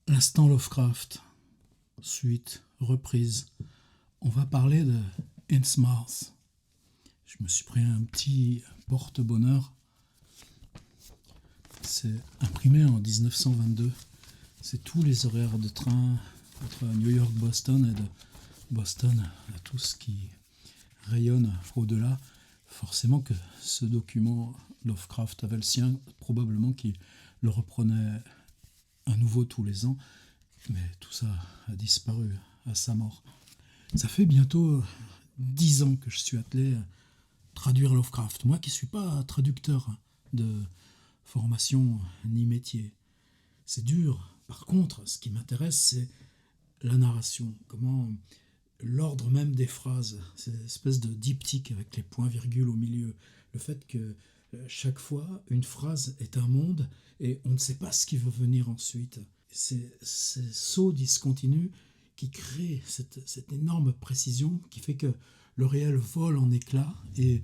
L'instant Lovecraft, suite, reprise. On va parler de Innsmouth. Je me suis pris un petit porte-bonheur. C'est imprimé en 1922. C'est tous les horaires de train entre New York-Boston et de Boston à tout ce qui rayonne au-delà. Forcément que ce document, Lovecraft avait le sien, probablement qu'il le reprenait à nouveau tous les ans, mais tout ça a disparu à sa mort. Ça fait bientôt 10 ans que je suis attelé à traduire Lovecraft. Moi qui ne suis pas traducteur de formation ni métier. C'est dur. Par contre, ce qui m'intéresse, c'est la narration. Comment l'ordre même des phrases, cette espèce de diptyque avec les points-virgules au milieu. Le fait que chaque fois, une phrase est un monde et on ne sait pas ce qui va venir ensuite. C'est ces sauts discontinus qui créent cette énorme précision qui fait que le réel vole en éclats et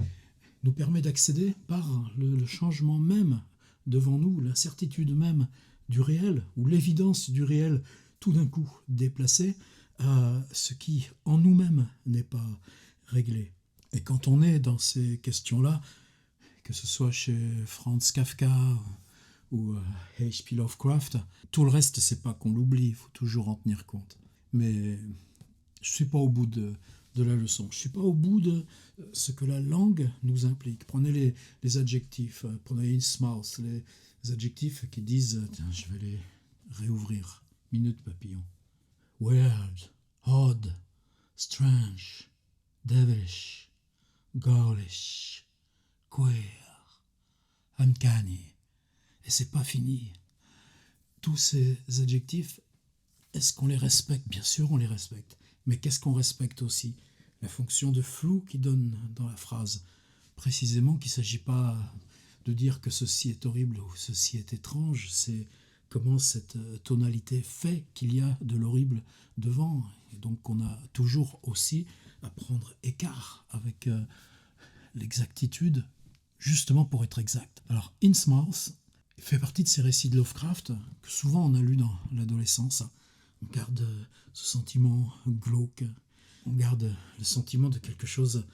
nous permet d'accéder par le changement même devant nous, l'incertitude même du réel ou l'évidence du réel tout d'un coup déplacée à ce qui en nous-mêmes n'est pas réglé. Et quand on est dans ces questions-là, que ce soit chez Franz Kafka ou H.P. Lovecraft, tout le reste, c'est pas qu'on l'oublie, il faut toujours en tenir compte. Mais je suis pas au bout de la leçon. Je suis pas au bout de ce que la langue nous implique. Prenez les adjectifs, prenez Innsmouth, les adjectifs qui disent, tiens, je vais les réouvrir. Minute papillon. Weird, odd, strange, devilish, girlish, queer, uncanny. Et c'est pas fini. Tous ces adjectifs, est-ce qu'on les respecte? Bien sûr, on les respecte. Mais qu'est-ce qu'on respecte aussi? La fonction de flou qui donne dans la phrase. Précisément qu'il ne s'agit pas de dire que ceci est horrible ou ceci est étrange, c'est comment cette tonalité fait qu'il y a de l'horrible devant. Et donc on a toujours aussi à prendre écart avec l'exactitude, justement pour être exact. Alors Innsmouth fait partie de ces récits de Lovecraft que souvent on a lus dans l'adolescence. On garde ce sentiment glauque, on garde le sentiment de quelque chose,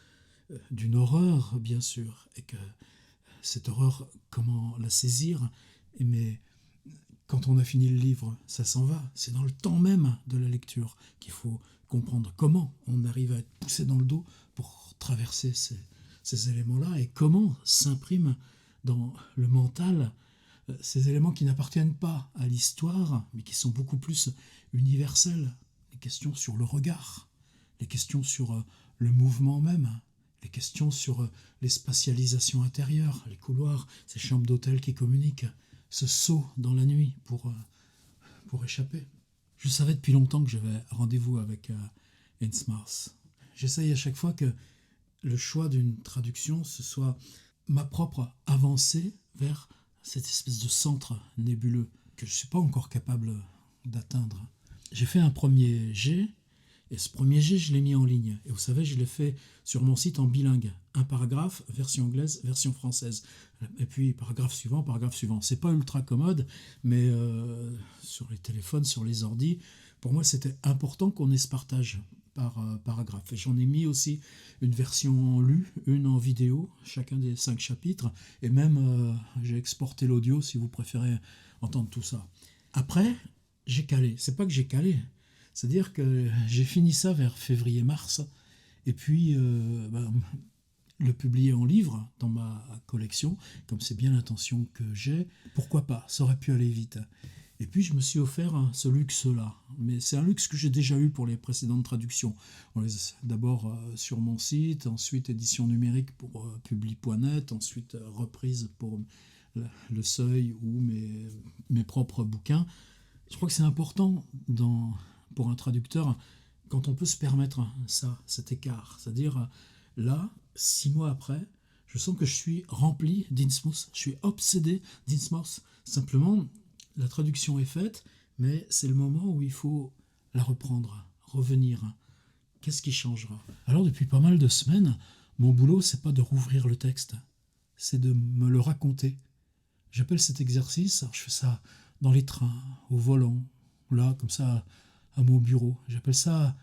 d'une horreur bien sûr, et que cette horreur, comment la saisir? Mais quand on a fini le livre, ça s'en va. C'est dans le temps même de la lecture qu'il faut comprendre comment on arrive à être poussé dans le dos pour traverser ces éléments-là et comment s'impriment dans le mental ces éléments qui n'appartiennent pas à l'histoire, mais qui sont beaucoup plus universels. Les questions sur le regard, les questions sur le mouvement même, les questions sur les spatialisations intérieures, les couloirs, ces chambres d'hôtel qui communiquent, ce saut dans la nuit pour échapper. Je savais depuis longtemps que j'avais rendez-vous avec Innsmouth. J'essaye à chaque fois que le choix d'une traduction, ce soit ma propre avancée vers cette espèce de centre nébuleux que je ne suis pas encore capable d'atteindre. J'ai fait un premier jet, et ce premier jet, je l'ai mis en ligne. Et vous savez, je l'ai fait sur mon site en bilingue. Un paragraphe, version anglaise, version française. Et puis, paragraphe suivant, paragraphe suivant. C'est pas ultra commode, mais sur les téléphones, sur les ordis, pour moi, c'était important qu'on ait ce partage par paragraphe. Et j'en ai mis aussi une version lue, une en vidéo, chacun des 5 chapitres. Et même, j'ai exporté l'audio si vous préférez entendre tout ça. Après, j'ai calé. C'est pas que j'ai calé. C'est-à-dire que j'ai fini ça vers février-mars, et puis le publier en livre dans ma collection, comme c'est bien l'intention que j'ai, pourquoi pas, ça aurait pu aller vite. Et puis je me suis offert ce luxe-là, mais c'est un luxe que j'ai déjà eu pour les précédentes traductions. D'abord sur mon site, ensuite édition numérique pour publi.net, ensuite reprise pour Le Seuil ou mes propres bouquins. Je crois que c'est important pour un traducteur quand on peut se permettre ça, cet écart. C'est-à-dire, là, 6 mois après, je sens que je suis rempli d'Innsmouth, je suis obsédé d'Innsmouth. Simplement, la traduction est faite, mais c'est le moment où il faut la reprendre, revenir. Qu'est-ce qui changera? Alors, depuis pas mal de semaines, mon boulot, c'est pas de rouvrir le texte, c'est de me le raconter. J'appelle cet exercice, alors je fais ça dans les trains, au volant, là, comme ça, à mon bureau. J'appelle ça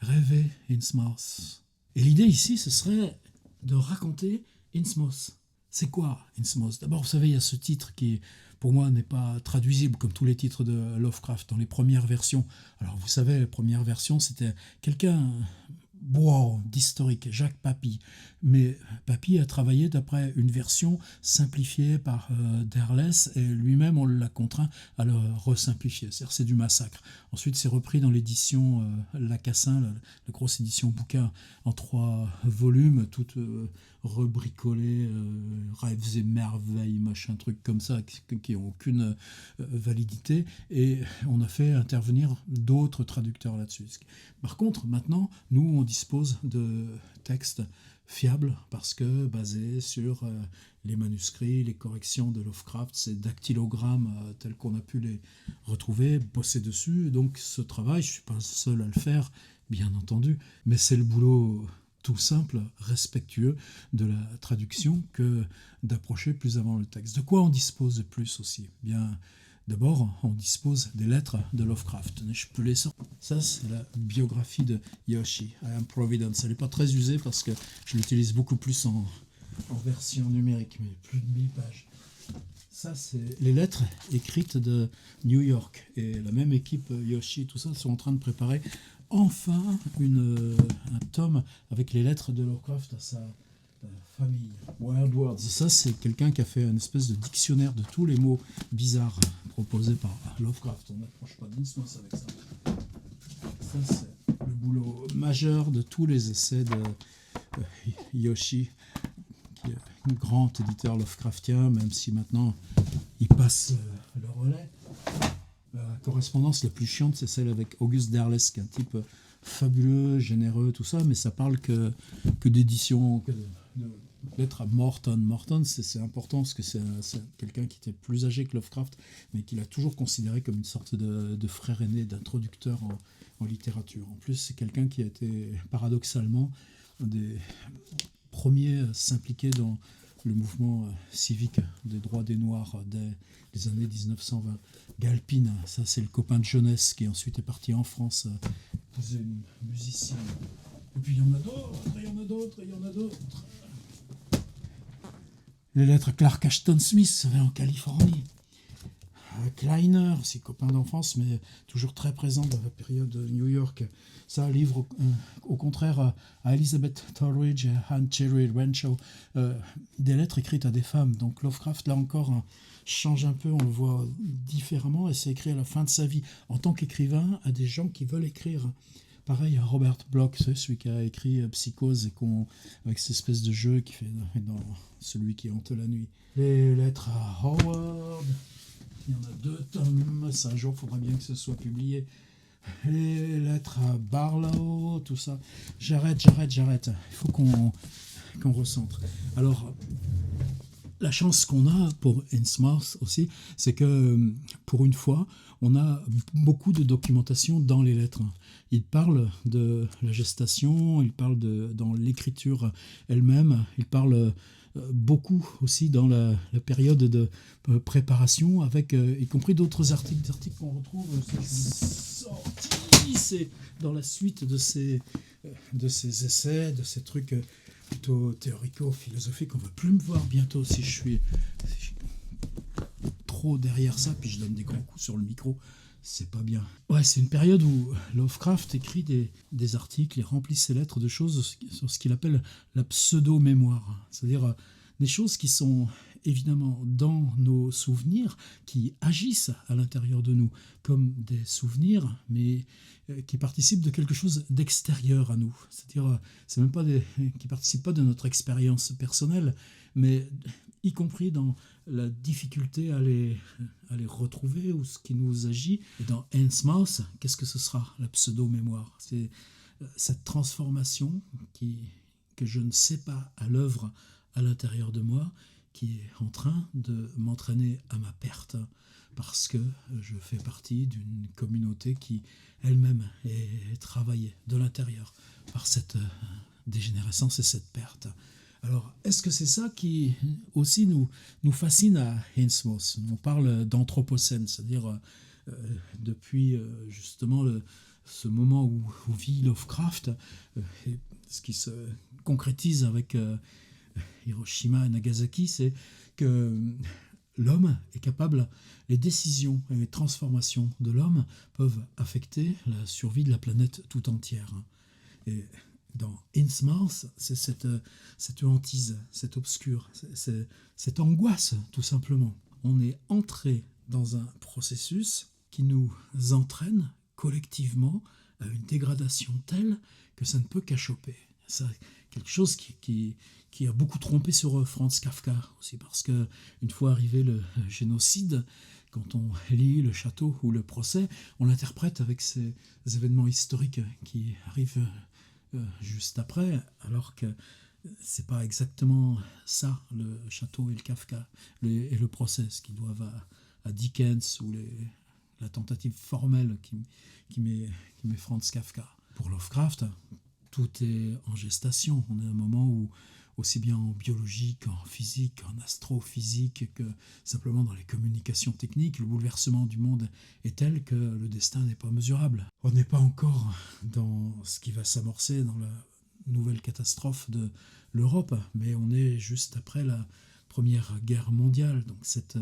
rêver Innsmouth. Et l'idée ici, ce serait de raconter Innsmouth. C'est quoi Innsmouth? D'abord, vous savez, il y a ce titre qui, pour moi, n'est pas traduisible comme tous les titres de Lovecraft dans les premières versions. Alors, vous savez, les premières versions, c'était quelqu'un d'historique, Jacques Papy. Mais Papy a travaillé d'après une version simplifiée par Derleth, et lui-même, on l'a contraint à le resimplifier. C'est-à-dire, c'est du massacre. Ensuite, c'est repris dans l'édition Lacassin, la grosse édition bouquin en 3 volumes, toute rebricolée, rêves et merveilles, machin, truc comme ça, qui n'ont aucune validité. Et on a fait intervenir d'autres traducteurs là-dessus. Par contre, maintenant, nous, on dispose de textes fiables parce que basés sur les manuscrits, les corrections de Lovecraft, ces dactylogrammes tels qu'on a pu les retrouver, bosser dessus. Donc ce travail, je ne suis pas seul à le faire, bien entendu, mais c'est le boulot tout simple, respectueux de la traduction que d'approcher plus avant le texte. De quoi on dispose de plus aussi? Bien, d'abord, on dispose des lettres de Lovecraft. Je peux les sortir. Ça, c'est la biographie de Yoshi, I Am Providence. Elle n'est pas très usée parce que je l'utilise beaucoup plus en version numérique, mais plus de 1000 pages. Ça, c'est les lettres écrites de New York. Et la même équipe, Yoshi, tout ça, sont en train de préparer enfin un tome avec les lettres de Lovecraft à sa famille. Wild Words. Ça, c'est quelqu'un qui a fait une espèce de dictionnaire de tous les mots bizarres proposés par Lovecraft. On n'approche pas d'Innsmouth avec ça. Ça, c'est le boulot majeur de tous les essais de Yoshi, qui est un grand éditeur Lovecraftien, même si maintenant il passe le relais. La correspondance la plus chiante, c'est celle avec August Derleth, qui est un type fabuleux, généreux, tout ça, mais ça parle que d'édition, que de lettres à Morton. Morton, c'est important parce que c'est quelqu'un qui était plus âgé que Lovecraft, mais qu'il a toujours considéré comme une sorte de frère aîné, d'introducteur en littérature. En plus, c'est quelqu'un qui a été paradoxalement un des premiers à s'impliquer dans le mouvement civique des droits des Noirs dès les années 1920. Galpin, ça c'est le copain de jeunesse qui ensuite est parti en France, faisait une musicien. Et puis il y en a d'autres, il y en a d'autres, il y en a d'autres. Les lettres Clark Ashton Smith en Californie. Kleiner, c'est copain d'enfance, mais toujours très présent dans la période de New York. Ça livre au contraire à Elizabeth Tolridge et Anne Cherry Renshaw des lettres écrites à des femmes. Donc Lovecraft, là encore, change un peu, on le voit différemment, et c'est écrit à la fin de sa vie en tant qu'écrivain à des gens qui veulent écrire. Pareil à Robert Bloch, c'est celui qui a écrit Psychose, et avec cette espèce de jeu qui fait dans Celui qui hante la nuit. Les lettres à Howard. Il y en a 2 tomes, ça un jour, il faudra bien que ce soit publié. Les lettres à Barlow, tout ça. J'arrête. Il faut qu'on recentre. Alors, la chance qu'on a pour Innsmouth aussi, c'est que pour une fois, on a beaucoup de documentation dans les lettres. Il parle de la gestation, il parle dans l'écriture elle-même, il parle beaucoup aussi dans la période de préparation, avec y compris d'autres articles, des articles qu'on retrouve sortis, c'est dans la suite de ces essais, de ces trucs plutôt théorico-philosophiques. On ne va plus me voir bientôt si je suis trop derrière ça, puis je donne des grands coups sur le micro. C'est pas bien. Ouais, c'est une période où Lovecraft écrit des articles et remplit ses lettres de choses sur ce qu'il appelle la pseudo-mémoire. C'est-à-dire des choses qui sont évidemment dans nos souvenirs, qui agissent à l'intérieur de nous comme des souvenirs, mais qui participent de quelque chose d'extérieur à nous. C'est-à-dire, c'est même pas qui participent pas de notre expérience personnelle, mais y compris dans la difficulté à les retrouver, ou ce qui nous agit. Et dans Innsmouth, qu'est-ce que ce sera, la pseudo-mémoire? C'est cette transformation que je ne sais pas à l'œuvre à l'intérieur de moi, qui est en train de m'entraîner à ma perte, parce que je fais partie d'une communauté qui elle-même est travaillée de l'intérieur par cette dégénérescence et cette perte. Alors, est-ce que c'est ça qui aussi nous fascine à Innsmouth? On parle d'anthropocène, c'est-à-dire depuis justement ce moment où vit Lovecraft, et ce qui se concrétise avec Hiroshima et Nagasaki, c'est que l'homme est capable, les décisions et les transformations de l'homme peuvent affecter la survie de la planète tout entière. Et dans Innsmouth, c'est cette hantise, cette obscure, cette angoisse, tout simplement. On est entré dans un processus qui nous entraîne collectivement à une dégradation telle que ça ne peut qu'achoper. C'est quelque chose qui a beaucoup trompé sur Franz Kafka aussi, parce que une fois arrivé le génocide, quand on lit Le Château ou Le Procès, on l'interprète avec ces événements historiques qui arrivent juste après, alors que c'est pas exactement ça, Le Château et le Kafka et le procès, ce qui doivent à Dickens ou la tentative formelle qui met Franz Kafka. Pour Lovecraft, tout est en gestation. On est à un moment où, aussi bien en biologie qu'en physique, en astrophysique, que simplement dans les communications techniques, le bouleversement du monde est tel que le destin n'est pas mesurable. On n'est pas encore dans ce qui va s'amorcer dans la nouvelle catastrophe de l'Europe, mais on est juste après la Première Guerre mondiale. Donc cette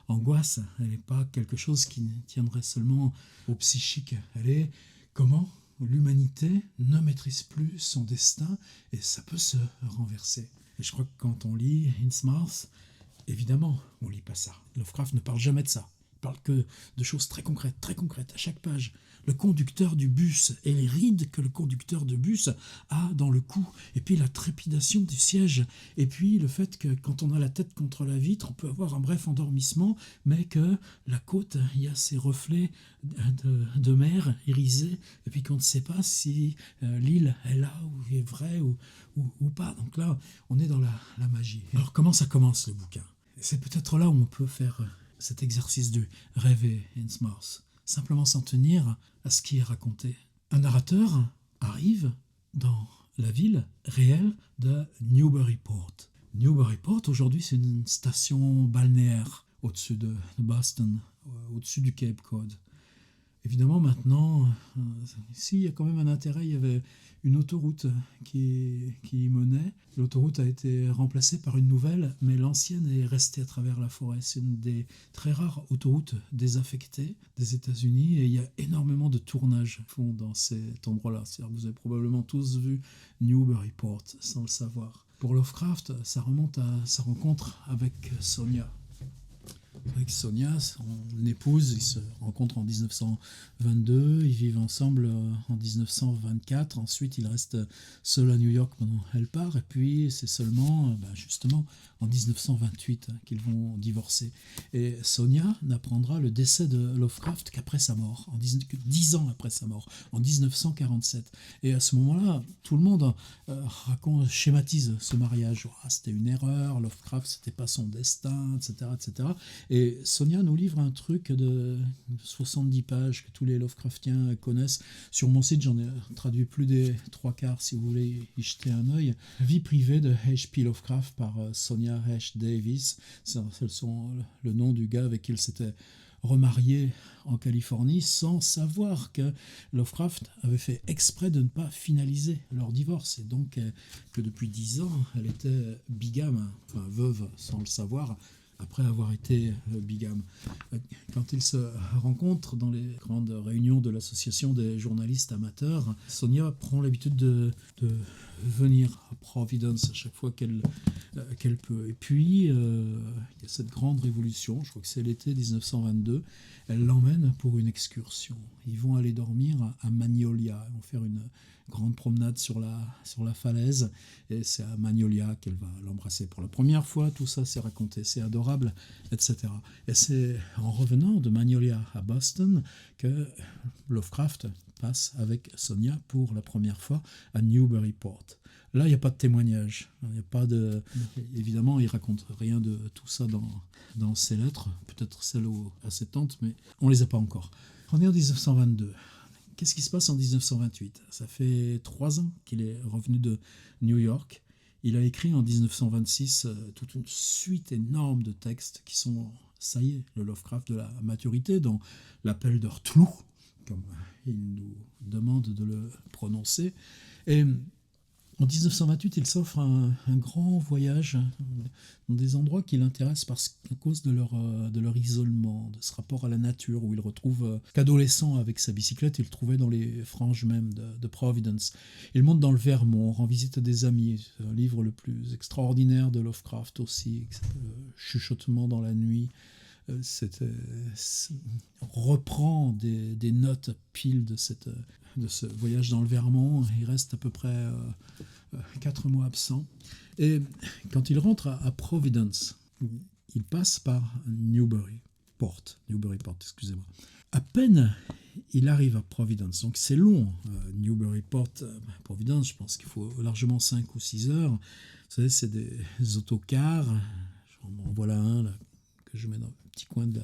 angoisse, elle n'est pas quelque chose qui tiendrait seulement au psychique. Elle est comment l'humanité ne maîtrise plus son destin et ça peut se renverser. Et je crois que quand on lit Innsmouth, évidemment, on lit pas ça. Lovecraft ne parle jamais de ça. Il parle que de choses très concrètes, à chaque page. Le conducteur du bus et les rides que le conducteur de bus a dans le cou, et puis la trépidation du siège, et puis le fait que quand on a la tête contre la vitre, on peut avoir un bref endormissement, mais que la côte, il y a ces reflets de mer irisés, et puis qu'on ne sait pas si l'île est là, ou est vraie, ou pas. Donc là, on est dans la magie. Alors comment ça commence le bouquin ? C'est peut-être là où on peut faire cet exercice de rêver Innsmouth. Simplement s'en tenir à ce qui est raconté. Un narrateur arrive dans la ville réelle de Newburyport. Newburyport, aujourd'hui, c'est une station balnéaire au-dessus de Boston, au-dessus du Cape Cod. Évidemment, maintenant, ici, il y a quand même un intérêt. Il y avait une autoroute qui y menait. L'autoroute a été remplacée par une nouvelle, mais l'ancienne est restée à travers la forêt. C'est une des très rares autoroutes désaffectées des États-Unis et il y a énormément de tournages font dans cet endroit-là. C'est-à-dire, vous avez probablement tous vu Newburyport sans le savoir. Pour Lovecraft, ça remonte à sa rencontre avec Sonia. Avec Sonia, son épouse, ils se rencontrent en 1922, ils vivent ensemble en 1924, ensuite il reste seul à New York pendant elle part, et puis c'est seulement justement en 1928 qu'ils vont divorcer. Et Sonia n'apprendra le décès de Lovecraft qu'après sa mort, 10 ans après sa mort, en 1947. Et à ce moment-là, tout le monde schématise ce mariage. C'était une erreur, Lovecraft, c'était pas son destin, etc., etc. Et Sonia nous livre un truc de 70 pages que tous les Lovecraftiens connaissent. Sur mon site, j'en ai traduit plus des 3/4 si vous voulez y jeter un œil. Vie privée de H.P. Lovecraft par Sonia H. Davis. C'est le nom du gars avec qui il s'était remarié en Californie sans savoir que Lovecraft avait fait exprès de ne pas finaliser leur divorce et donc que depuis 10 ans elle était bigame, enfin veuve sans le savoir, après avoir été bigame. Quand ils se rencontrent dans les grandes réunions de l'association des journalistes amateurs, Sonia prend l'habitude de venir à Providence à chaque fois qu'elle peut. Et puis, il y a cette grande révolution, je crois que c'est l'été 1922, elle l'emmène pour une excursion. Ils vont aller dormir à Magnolia, ils vont faire une grande promenade sur la falaise, et c'est à Magnolia qu'elle va l'embrasser pour la première fois. Tout ça, c'est raconté, c'est adorable, etc. Et c'est en revenant de Magnolia à Boston que Lovecraft passe avec Sonia pour la première fois à Newburyport. Là, il n'y a pas de témoignage. Évidemment, il ne raconte rien de tout ça dans ses lettres, peut-être celles à ses tantes, mais on ne les a pas encore. On est en 1922. Qu'est-ce qui se passe en 1928 ? Ça fait 3 ans qu'il est revenu de New York. Il a écrit en 1926 toute une suite énorme de textes qui sont Ça y est, le Lovecraft de la maturité, dans l'appel de Cthulhu, comme il nous demande de le prononcer. Et en 1928, il s'offre un grand voyage dans des endroits qui l'intéressent à cause de leur isolement, de ce rapport à la nature, où il retrouve qu'adolescent avec sa bicyclette, il le trouvait dans les franges même de Providence. Il monte dans le Vermont, rend visite à des amis. C'est un livre le plus extraordinaire de Lovecraft aussi, qui s'appelle Chuchotement dans la nuit. Reprend des notes piles de ce voyage dans le Vermont. Il reste à peu près 4 mois absent. Et quand il rentre à Providence, il passe par Newburyport, excusez-moi. À peine il arrive à Providence, donc c'est long, Newburyport, Providence, je pense qu'il faut largement 5 ou 6 heures. Vous savez, c'est des autocars, en voilà un là, que je mets dans le petit coin de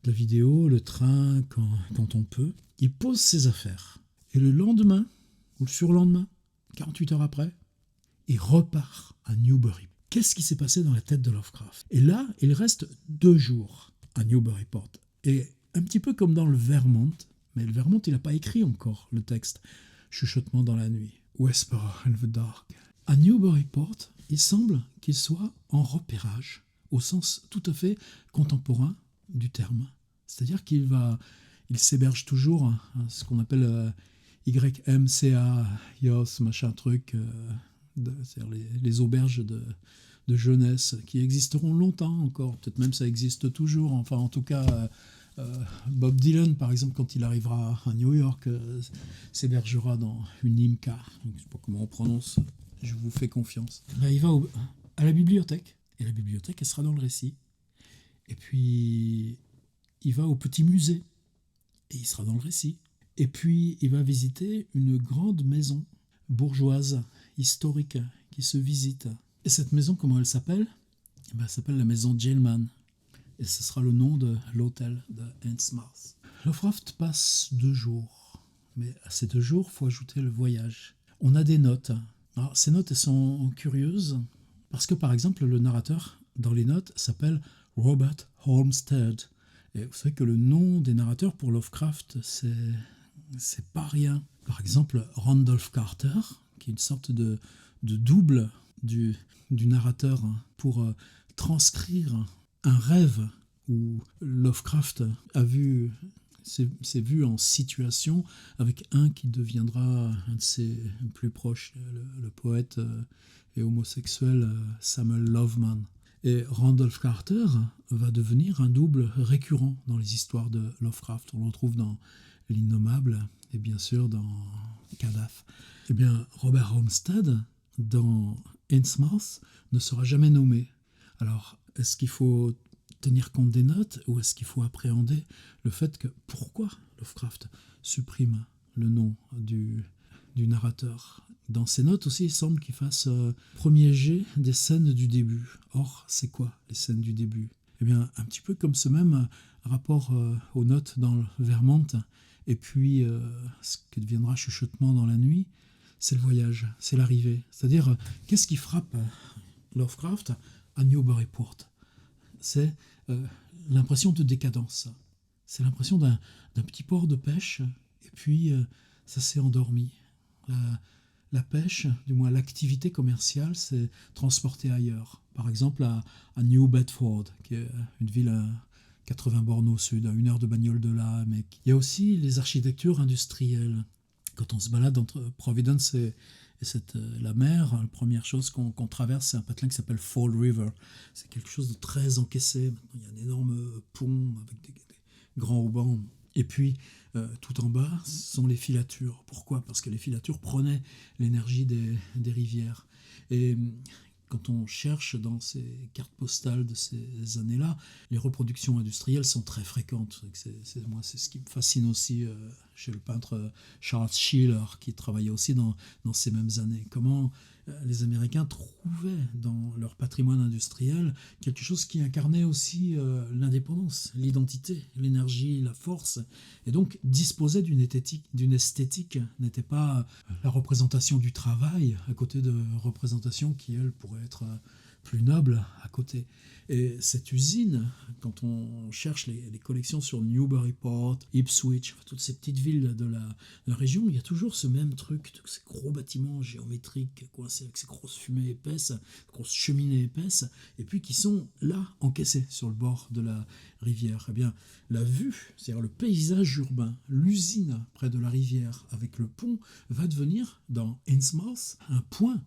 la vidéo, le train quand on peut. Il pose ses affaires. Et le lendemain, ou le surlendemain, 48 heures après, il repart à Newbury. Qu'est-ce qui s'est passé dans la tête de Lovecraft? Et là, il reste 2 jours à Newburyport. Et un petit peu comme dans le Vermont, mais le Vermont, il n'a pas écrit encore le texte. Chuchotement dans la nuit. Whisper in the dark. À Newburyport, il semble qu'il soit en repérage, au sens tout à fait contemporain du terme. C'est-à-dire qu'il s'héberge toujours à ce qu'on appelle YMCA, YOS, machin truc, c'est-à-dire les auberges de jeunesse qui existeront longtemps encore, peut-être même ça existe toujours, enfin en tout cas Bob Dylan par exemple quand il arrivera à New York s'hébergera dans une IMCA, je ne sais pas comment on prononce, je vous fais confiance. Là il va à la bibliothèque, et la bibliothèque elle sera dans le récit, et puis il va au petit musée, et il sera dans le récit. Et puis, il va visiter une grande maison bourgeoise, historique, qui se visite. Et cette maison, comment elle s'appelle? Elle s'appelle la maison Gilman. Et ce sera le nom de l'hôtel de Ents Mars. Lovecraft passe 2 jours. Mais à ces 2 jours, il faut ajouter le voyage. On a des notes. Alors, ces notes, elles sont curieuses. Parce que, par exemple, le narrateur, dans les notes, s'appelle Robert Olmsted. Et vous savez que le nom des narrateurs pour Lovecraft, c'est pas rien. Par exemple, Randolph Carter, qui est une sorte de double du narrateur pour transcrire un rêve où Lovecraft s'est vu en situation avec un qui deviendra un de ses plus proches, le poète et homosexuel Samuel Loveman. Et Randolph Carter va devenir un double récurrent dans les histoires de Lovecraft. On le retrouve dans L'Innommable et bien sûr dans Kadhaff. Eh bien, Robert Olmsted, dans Innsmouth, ne sera jamais nommé. Alors, est-ce qu'il faut tenir compte des notes ou est-ce qu'il faut appréhender le fait que pourquoi Lovecraft supprime le nom du narrateur? Dans ses notes aussi, il semble qu'il fasse premier jet des scènes du début. Or, c'est quoi les scènes du début? Eh bien, un petit peu comme ce même rapport aux notes dans le Vermont, et puis ce que deviendra Chuchotement dans la nuit, c'est le voyage, c'est l'arrivée. C'est-à-dire, qu'est-ce qui frappe Lovecraft à Newburyport? C'est l'impression de décadence. C'est l'impression d'un petit port de pêche, et puis ça s'est endormi. La pêche, du moins l'activité commerciale, s'est transportée ailleurs. Par exemple à New Bedford, qui est une ville à 80 bornes au sud, à 1 heure de bagnole de là. Mais il y a aussi les architectures industrielles. Quand on se balade entre Providence et la mer, la première chose qu'on traverse, c'est un patelin qui s'appelle Fall River. C'est quelque chose de très encaissé. Maintenant, il y a un énorme pont avec des grands haubans. Et puis, tout en bas, sont les filatures. Pourquoi? Parce que les filatures prenaient l'énergie des rivières. Et quand on cherche dans ces cartes postales de ces années-là, les reproductions industrielles sont très fréquentes. Moi, c'est ce qui me fascine aussi chez le peintre Charles Schiller, qui travaillait aussi dans ces mêmes années. Comment les Américains trouvaient dans leur patrimoine industriel quelque chose qui incarnait aussi l'indépendance, l'identité, l'énergie, la force, et donc disposaient d'une esthétique, n'était pas la représentation du travail à côté de représentations qui, elles, pourraient être plus noble à côté. Et cette usine, quand on cherche les collections sur Newburyport, Ipswich, toutes ces petites villes de la région, il y a toujours ce même truc, ces gros bâtiments géométriques coincés avec ces grosses fumées épaisses, grosses cheminées épaisses, et puis qui sont là, encaissés sur le bord de la rivière. Eh bien, la vue, c'est-à-dire le paysage urbain, l'usine près de la rivière avec le pont, va devenir, dans Innsmouth, un point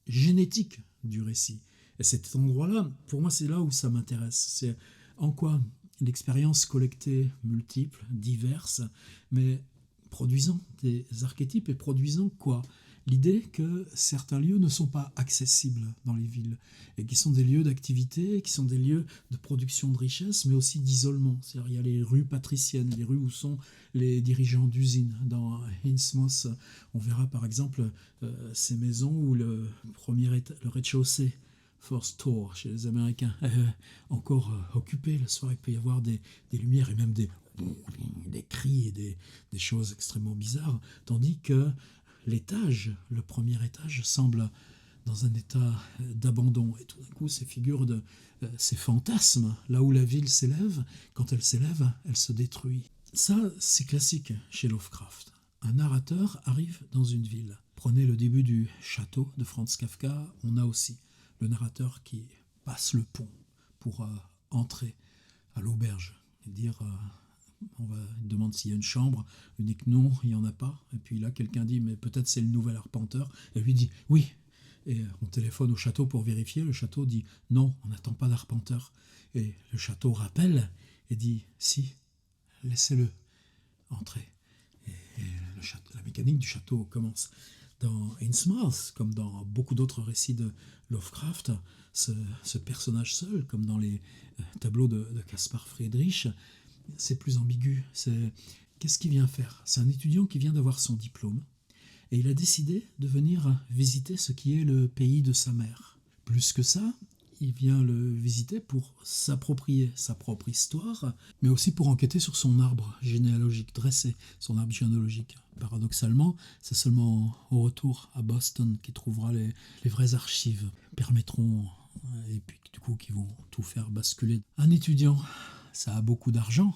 génétique du récit. Et cet endroit-là, pour moi, c'est là où ça m'intéresse. C'est en quoi l'expérience collectée, multiple, diverse, mais produisant des archétypes et produisant quoi? L'idée que certains lieux ne sont pas accessibles dans les villes et qui sont des lieux d'activité, qui sont des lieux de production de richesse, mais aussi d'isolement. C'est-à-dire, il y a les rues patriciennes, les rues où sont les dirigeants d'usines. Dans Innsmouth, on verra par exemple ces maisons où le rez-de-chaussée, First Tour chez les Américains, encore occupé. Le soir, il peut y avoir des lumières et même des cris et des choses extrêmement bizarres, tandis que l'étage, le premier étage, semble dans un état d'abandon. Et tout d'un coup, ces figures ces fantasmes, là où la ville s'élève, quand elle s'élève, elle se détruit. Ça, c'est classique chez Lovecraft. Un narrateur arrive dans une ville. Prenez le début du château de Franz Kafka, on a aussi le narrateur qui passe le pont pour entrer à l'auberge et dire on demande s'il y a une chambre, il dit que non, il n'y en a pas, et puis là quelqu'un dit mais peut-être c'est le nouvel arpenteur, et lui dit oui, et on téléphone au château pour vérifier, le château dit non, on n'attend pas d'arpenteur, et le château rappelle et dit si, laissez-le entrer, et la mécanique du château commence. Dans Innsmouth, comme dans beaucoup d'autres récits de Lovecraft, ce personnage seul, comme dans les tableaux de Caspar Friedrich, c'est plus ambigu. Qu'est-ce qu'il vient faire? C'est un étudiant qui vient d'avoir son diplôme et il a décidé de venir visiter ce qui est le pays de sa mère. Plus que ça, il vient le visiter pour s'approprier sa propre histoire, mais aussi pour enquêter sur son arbre généalogique, dresser son arbre généalogique. Paradoxalement, c'est seulement au retour à Boston qu'il trouvera les vraies archives, permettront, et puis du coup qui vont tout faire basculer. Un étudiant, ça a beaucoup d'argent,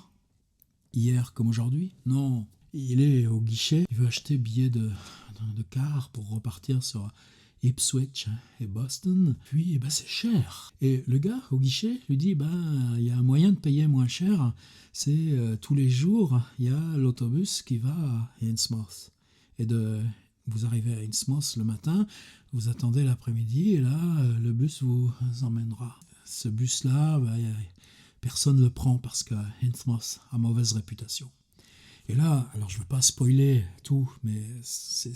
hier comme aujourd'hui? Non, il est au guichet, il veut acheter billet de car pour repartir sur Ipswich et Boston, puis c'est cher. Et le gars au guichet lui dit il y a un moyen de payer moins cher, c'est tous les jours, il y a l'autobus qui va à Innsmouth. Et vous arrivez à Innsmouth le matin, vous attendez l'après-midi, et là, le bus vous emmènera. Ce bus-là, personne ne le prend parce que Innsmouth a mauvaise réputation. Et là, alors je ne veux pas spoiler tout, mais c'est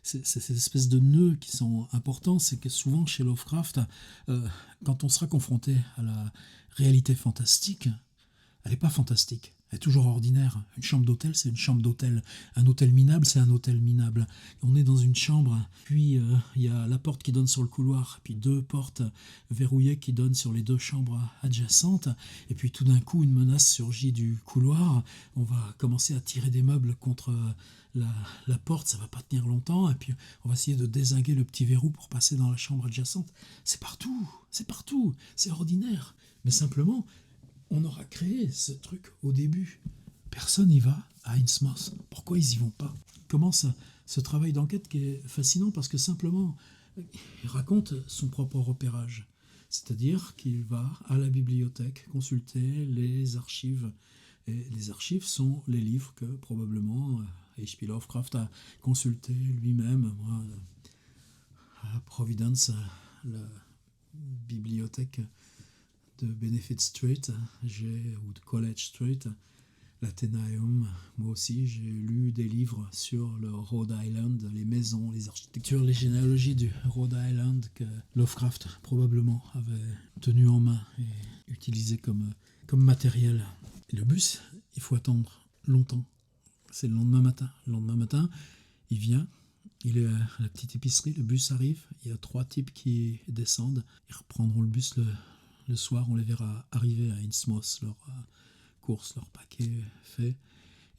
ces espèces de nœuds qui sont importants, c'est que souvent chez Lovecraft, quand on sera confronté à la réalité fantastique, elle n'est pas fantastique, elle est toujours ordinaire. Une chambre d'hôtel, c'est une chambre d'hôtel. Un hôtel minable, c'est un hôtel minable. On est dans une chambre, puis il y a la porte qui donne sur le couloir, puis deux portes verrouillées qui donnent sur les deux chambres adjacentes, et puis tout d'un coup, une menace surgit du couloir. On va commencer à tirer des meubles contre la porte, ça va pas tenir longtemps, et puis on va essayer de dézinguer le petit verrou pour passer dans la chambre adjacente. C'est partout, c'est ordinaire. Mais simplement, on aura créé ce truc au début. Personne n'y va à Innsmouth. Pourquoi ils n'y vont pas? Commence ce travail d'enquête qui est fascinant parce que simplement, il raconte son propre repérage. C'est-à-dire qu'il va à la bibliothèque consulter les archives. Et les archives sont les livres que probablement H.P. Lovecraft a consultés lui-même. Moi, à Providence, la bibliothèque de Benefit Street, ou de College Street, l'Athénaeum. Moi aussi, j'ai lu des livres sur le Rhode Island, les maisons, les architectures, les généalogies du Rhode Island que Lovecraft probablement avait tenu en main et utilisé comme matériel. Et le bus, il faut attendre longtemps. C'est le lendemain matin. Le lendemain matin, il vient, il est à la petite épicerie, le bus arrive, il y a 3 types qui descendent, ils reprendront le bus le soir, on les verra arriver à Innsmouth, leur course, leur paquet fait.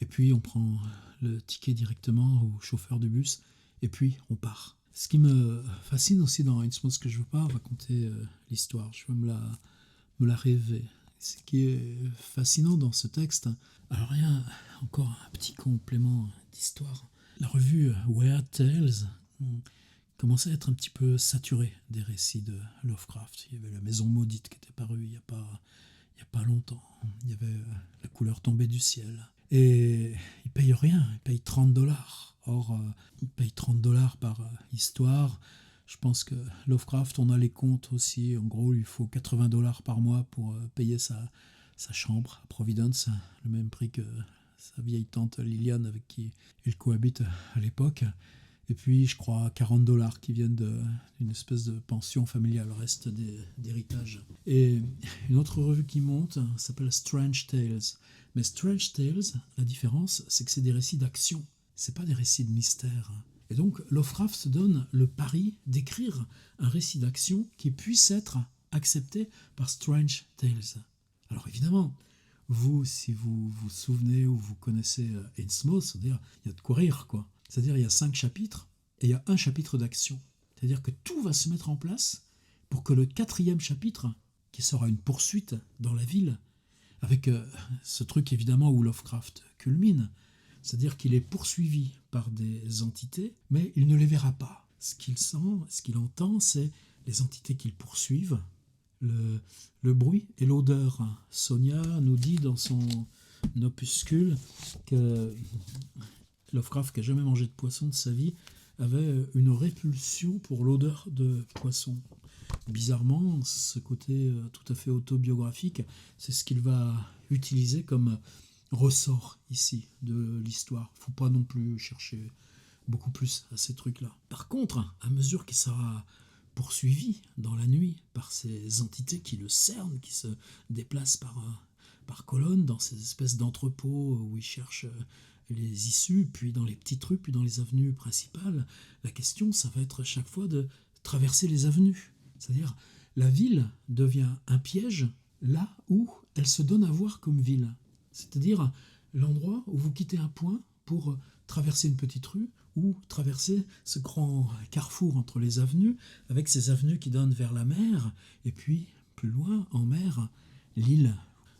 Et puis on prend le ticket directement au chauffeur du bus, et puis on part. Ce qui me fascine aussi dans Innsmouth, que je ne veux pas raconter l'histoire, je veux me la rêver. Ce qui est fascinant dans ce texte, alors il y a encore un petit complément d'histoire. La revue Weird Tales commençait à être un petit peu saturée des récits de Lovecraft. Il y avait La Maison Maudite qui était parue il y a pas longtemps. Il y avait La Couleur tombée du ciel. Et ils payent rien, ils payent $30. Or, ils payent $30 par histoire. Je pense que Lovecraft, on a les comptes aussi. En gros, il faut $80 par mois pour payer sa chambre à Providence, le même prix que sa vieille tante Liliane avec qui il cohabite à l'époque. Et puis, je crois, $40 qui viennent d'une espèce de pension familiale, le reste d'héritage. Et une autre revue qui monte s'appelle Strange Tales. Mais Strange Tales, la différence, c'est que c'est des récits d'action. C'est pas des récits de mystère. Et donc, Lovecraft se donne le pari d'écrire un récit d'action qui puisse être accepté par Strange Tales. Alors évidemment, vous, si vous vous souvenez ou vous connaissez Innsmouth, c'est-à-dire il y a de quoi rire, quoi. C'est-à-dire il y a 5 chapitres et il y a un chapitre d'action. C'est-à-dire que tout va se mettre en place pour que le 4e chapitre, qui sera une poursuite dans la ville, avec ce truc évidemment où Lovecraft culmine, c'est-à-dire qu'il est poursuivi par des entités, mais il ne les verra pas. Ce qu'il sent, ce qu'il entend, c'est les entités qu'il poursuivent, le bruit et l'odeur. Sonia nous dit dans son opuscule que Lovecraft, qui n'a jamais mangé de poisson de sa vie, avait une répulsion pour l'odeur de poisson. Bizarrement, ce côté tout à fait autobiographique, c'est ce qu'il va utiliser comme ressort ici de l'histoire. Il ne faut pas non plus chercher beaucoup plus à ces trucs-là. Par contre, à mesure qu'il sera poursuivi dans la nuit par ces entités qui le cernent, qui se déplacent par colonnes dans ces espèces d'entrepôts où il cherche les issues, puis dans les petites rues, puis dans les avenues principales, la question, ça va être à chaque fois de traverser les avenues. C'est-à-dire, la ville devient un piège là où elle se donne à voir comme ville. C'est-à-dire l'endroit où vous quittez un point pour traverser une petite rue ou traverser ce grand carrefour entre les avenues, avec ces avenues qui donnent vers la mer, et puis, plus loin, en mer, l'île,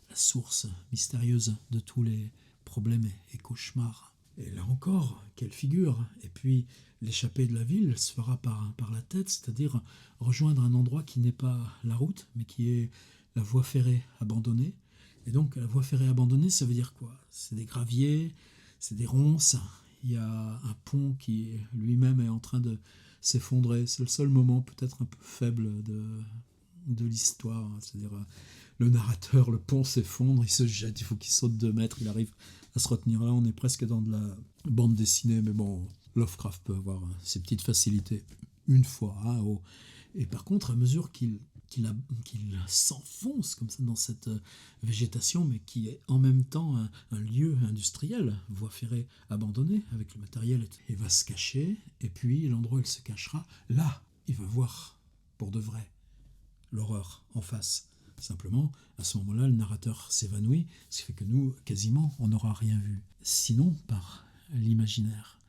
la source mystérieuse de tous les problèmes et cauchemars. Et là encore, quelle figure! Et puis, l'échappée de la ville se fera par la tête, c'est-à-dire rejoindre un endroit qui n'est pas la route, mais qui est la voie ferrée abandonnée. Et donc, la voie ferrée abandonnée, ça veut dire quoi? C'est des graviers, c'est des ronces, il y a un pont qui lui-même est en train de s'effondrer. C'est le seul moment peut-être un peu faible de l'histoire. C'est-à-dire, le narrateur, le pont s'effondre, il se jette, il faut qu'il saute 2 mètres, il arrive à se retenir là. On est presque dans de la bande dessinée, mais bon, Lovecraft peut avoir ses petites facilités une fois. Et par contre, à mesure qu'il s'enfonce comme ça dans cette végétation, mais qui est en même temps un lieu industriel, voie ferrée abandonnée avec le matériel, il va se cacher, et puis l'endroit où il se cachera, là, il va voir pour de vrai l'horreur en face. Simplement, à ce moment-là, le narrateur s'évanouit, ce qui fait que nous, quasiment, on n'aura rien vu. Sinon, par l'imaginaire.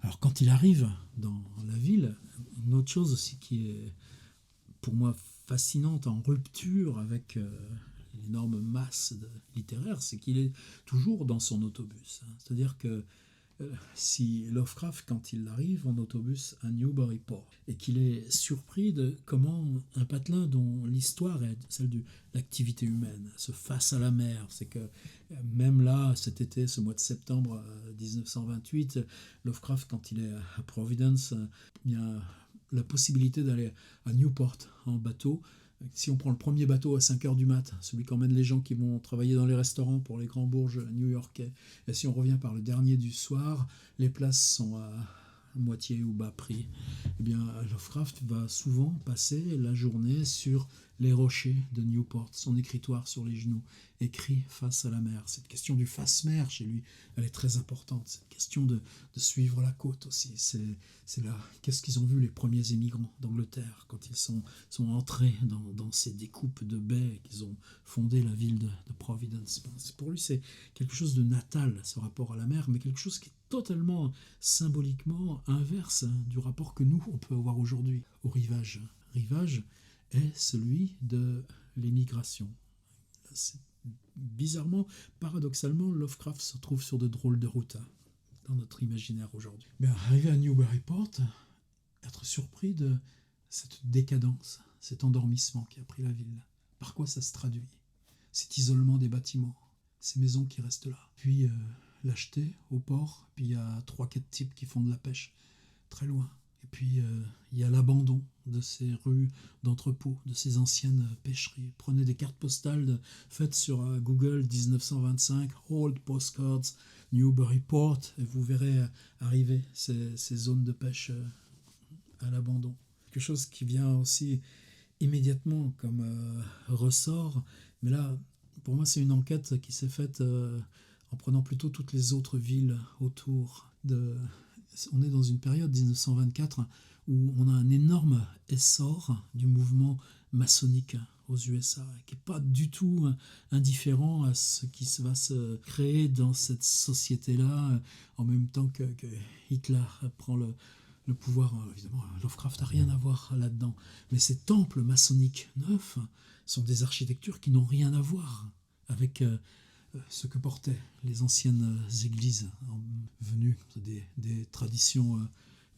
Alors, quand il arrive dans la ville, une autre chose aussi qui est, pour moi, fascinante, en rupture avec l'énorme masse littéraire, c'est qu'il est toujours dans son autobus. C'est-à-dire que si Lovecraft, quand il arrive en autobus à Newburyport, et qu'il est surpris de comment un patelin dont l'histoire est celle de l'activité humaine se face à la mer, c'est que même là, cet été, ce mois de septembre 1928, Lovecraft, quand il est à Providence, il y a la possibilité d'aller à Newport en bateau. Si on prend le premier bateau à 5h du mat, celui qui emmène les gens qui vont travailler dans les restaurants pour les grands bourges new-yorkais, et si on revient par le dernier du soir, les places sont à moitié ou bas prix. Eh bien, Lovecraft va souvent passer la journée sur les rochers de Newport, son écritoire sur les genoux, écrit face à la mer. Cette question du face-mer chez lui, elle est très importante. Cette question de suivre la côte aussi. C'est là, qu'est-ce qu'ils ont vu les premiers émigrants d'Angleterre quand ils sont entrés dans ces découpes de baies, qu'ils ont fondé la ville de Providence. Pour lui, c'est quelque chose de natal, ce rapport à la mer, mais quelque chose qui est totalement symboliquement inverse du rapport que nous, on peut avoir aujourd'hui au rivage. Rivage est celui de l'émigration. Bizarrement, paradoxalement, Lovecraft se trouve sur de drôles de routes dans notre imaginaire aujourd'hui. Mais arrivé à Newburyport, être surpris de cette décadence, cet endormissement qui a pris la ville. Par quoi ça se traduit? Cet isolement des bâtiments, ces maisons qui restent là. Puis lâcheté au port, puis il y a 3-4 types qui font de la pêche très loin. Et puis il y a l'abandon de ces rues d'entrepôts, de ces anciennes pêcheries. Prenez des cartes postales faites sur Google 1925, Old Postcards, Newburyport, et vous verrez arriver ces zones de pêche à l'abandon. Quelque chose qui vient aussi immédiatement comme ressort, mais là, pour moi, c'est une enquête qui s'est faite en prenant plutôt toutes les autres villes autour de... On est dans une période 1924 où on a un énorme essor du mouvement maçonnique aux USA, qui n'est pas du tout indifférent à ce qui va se créer dans cette société-là, en même temps que Hitler prend le pouvoir. Évidemment, Lovecraft n'a rien à voir là-dedans. Mais ces temples maçonniques neufs sont des architectures qui n'ont rien à voir avec ce que portaient les anciennes églises venues des traditions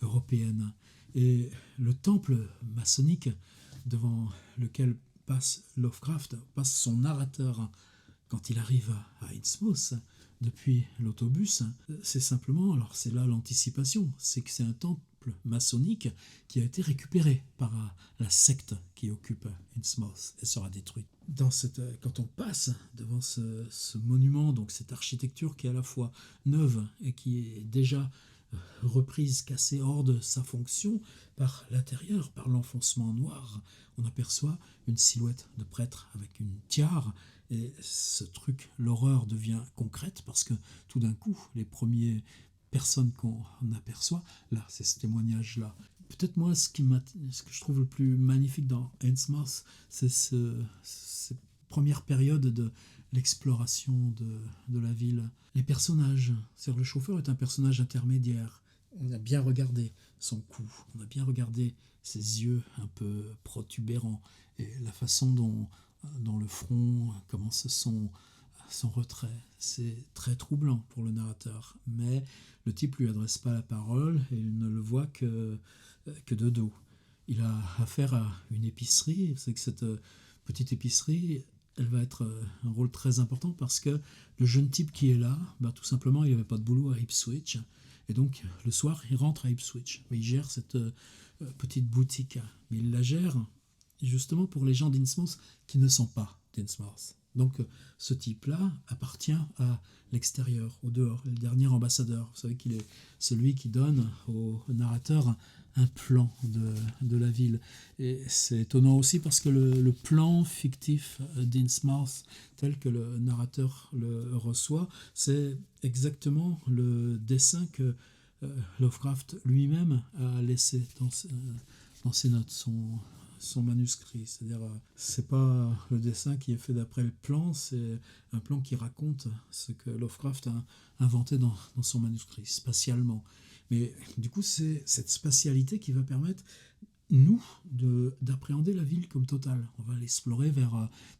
européennes. Et le temple maçonnique devant lequel passe Lovecraft, passe son narrateur quand il arrive à Innsmouth depuis l'autobus, c'est simplement, alors c'est là l'anticipation, c'est que c'est un temple maçonnique qui a été récupéré par la secte qui occupe Innsmouth et sera détruite. Quand on passe devant ce monument, donc cette architecture qui est à la fois neuve et qui est déjà reprise, cassée hors de sa fonction par l'intérieur, par l'enfoncement noir, on aperçoit une silhouette de prêtre avec une tiare. Et ce truc, l'horreur devient concrète parce que tout d'un coup, les premières personnes qu'on aperçoit, là, c'est ce témoignage-là. Peut-être moi, ce que je trouve le plus magnifique dans Innsmouth, c'est cette première période de l'exploration de la ville. Les personnages, c'est-à-dire le chauffeur est un personnage intermédiaire. On a bien regardé son cou, on a bien regardé ses yeux un peu protubérants et la façon dont le front commence son retrait. C'est très troublant pour le narrateur, mais le type lui adresse pas la parole et il ne le voit que de dos. Il a affaire à une épicerie, c'est que cette petite épicerie, elle va être un rôle très important parce que le jeune type qui est là, tout simplement, il n'avait pas de boulot à Ipswich, et donc le soir, il rentre à Ipswich, mais il gère cette petite boutique, mais il la gère justement pour les gens d'Innsmouth qui ne sont pas d'Innsmouth. Donc ce type-là appartient à l'extérieur, au dehors, le dernier ambassadeur. Vous savez qu'il est celui qui donne au narrateur un plan de la ville. Et c'est étonnant aussi parce que le plan fictif d'Innsmouth, tel que le narrateur le reçoit, c'est exactement le dessin que Lovecraft lui-même a laissé dans ses notes, son manuscrit. C'est-à-dire, c'est pas le dessin qui est fait d'après le plan, c'est un plan qui raconte ce que Lovecraft a inventé dans son manuscrit, spatialement. Mais du coup, c'est cette spatialité qui va permettre, nous, d'appréhender la ville comme totale. On va l'explorer